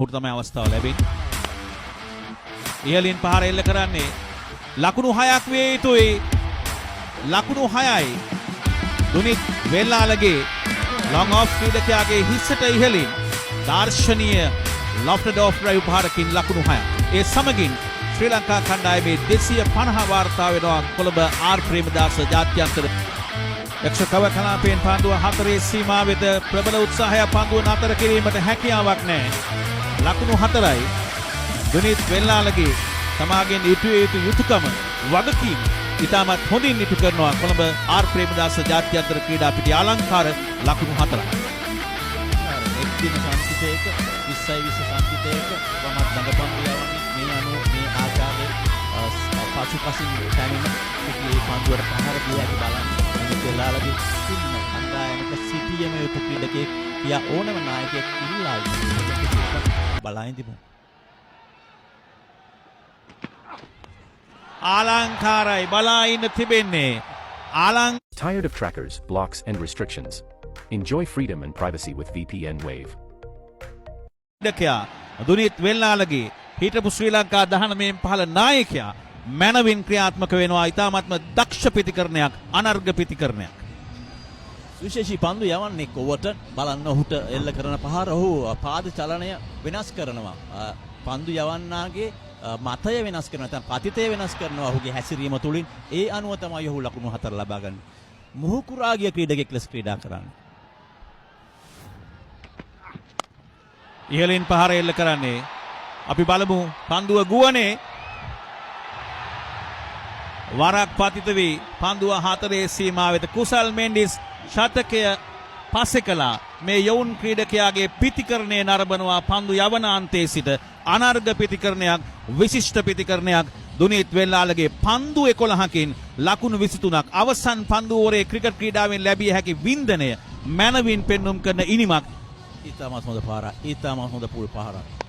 පුරු තමයි අවස්ථාව ලැබෙන්නේ. ඉහලින් පහර එල්ල කරන්නේ ලකුණු 6ක් විය යුතුයි. ලකුණු 6යි. දුනිත් වෙල්ලාලගේ ලොං ඔෆ් ක්‍රීඩකයාගේ හිස්සට ඉහලින් දාර්ශනීය ලොෆ්ටඩ් ඔෆ් ඩ්‍රයිව් පහරකින් ලකුණු 6ක්. ඒ සමගින් ශ්‍රී ලංකා කණ්ඩායමේ 250 වාර්තා වෙනවා කොළඹ ආර් ප්‍රේමදාස ජාත්‍යන්තර යක්ෂ කව කලාපයෙන් පාන්දුව 4 සීමා වෙත ප්‍රබල උත්සාහය පාන්දුව නතර කිරීමට හැකියාවක් නැහැ. ලකුණු 4යි. දුනිත් වෙල්ලාලගේ තමාගෙන් යුතු යුතුයකම වගකීම ඉතාමත් හොඳින් ඉටු කරනවා කොළඹ ආර් ප්‍රේමදාස ජාත්‍යන්තර ක්‍රීඩා පිටිය අලංකාර ලකුණු 4ක්. එක්දින සංකීතයක 20 සංකීතයක වමත් දඟපන්දු යවන්නේ මේ අනුව මේ ආකාරයේ පසුපසින් පැමිණ සිටියේ පන්දුවට පහර දී ඇති බලන්න වෙලාලගේ සින්න කණ්ඩායමක සිටියම යුතු ක්‍රීඩකයෙක් කියා ඕනම නායකයෙක් ඉල්ලා බලයින් තිබුණා. ආලංකාරයි බලා ඉන්න තිබෙන්නේ Tired of trackers, blocks and restrictions? Enjoy freedom and privacy with VPN Wave. ක්‍රීඩකයා දුනිත් වෙල්ලාලගේ හිටපු ශ්‍රී ලංකා 19න් පහළ නායකයා මැනවින් ක්‍රියාත්මක වෙනවා. ඉතාමත්ම දක්ෂ ප්‍රතිකරණයක්, අනර්ග ප්‍රතිකරණයක්. විශේෂී පන්දු යවන්නේ කොවට බලන්න ඔහුට එල්ල කරන පහර ඔහු පාද චලනය වෙනස් කරනවා. පන්දු යවන්නාගේ මතය වෙනස් කරනවා. නැත්නම් පතිතය වෙනස් කරනවා ඔහුගේ හැසිරීම තුළින්. ඒ අනුව තමයි ඔහු ලකුණු 4 ලබා ගන්නේ. මුහුකුරාගිය ක්‍රීඩකෙක් ලෙස ක්‍රීඩා කරන්නේ. ඉහලින් පහර එල්ල කරන්නේ අපි බලමු පන්දුව ගුවනේ වරක් පතිත වී පන්දුව 4 සීමා වෙත කුසල් මෙන්ඩිස් ශතකය පස්සේ කළා. මේ යවුන් ක්‍රීඩකයාගේ පිතිකරණය නරඹනවා. පන්දු යවන අන්තයේ සිට අනර්ග පිතිකරණයක්, විශිෂ්ට පිතිකරණයක්. දුනිත් වෙල්ලාලගේ පන්දු 11කින් ලකුණු 23ක්. අවසන් පන්දු ඕරේ ක්‍රිකට් ක්‍රීඩාවෙන් ලැබිය හැකි වින්දනය මැනවින් පෙන්눔 කරන ඉනිමක්. ඉතාමත් හොඳ පාරක්. ඉතාමත් හොඳ පුල් පහරක්.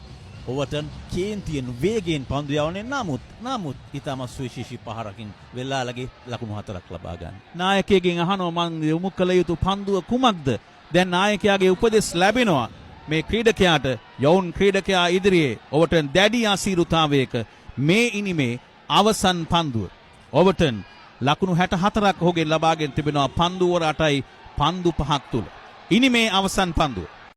ඔවර්ටන් කේන්තියෙන් වේගයෙන් පන්දු යවන්නේ නමුත් ඉතාමත් සුවිශේෂී පහරකින් වෙල්ලාලගේ ලකුණු 4ක් ලබා ගන්න. නායකයෙක්ගෙන් අහනවා මං යොමු කළ යුතු පන්දුව කුමක්ද? දැන් නායකයාගේ උපදෙස් ලැබෙනවා. මේ ක්‍රීඩකයාට යවුන් ක්‍රීඩකයා ඉදිරියේ ඔවර්ටන් දැඩි අසීරුතාවයක මේ ඉනිමේ අවසන් පන්දුව. ඔවර්ටන් ලකුණු 64ක් ඔහුගෙන් ලබාගෙන තිබෙනවා පන්දු වර 8යි පන්දු 5ක් තුල. ඉනිමේ අවසන් පන්දුව.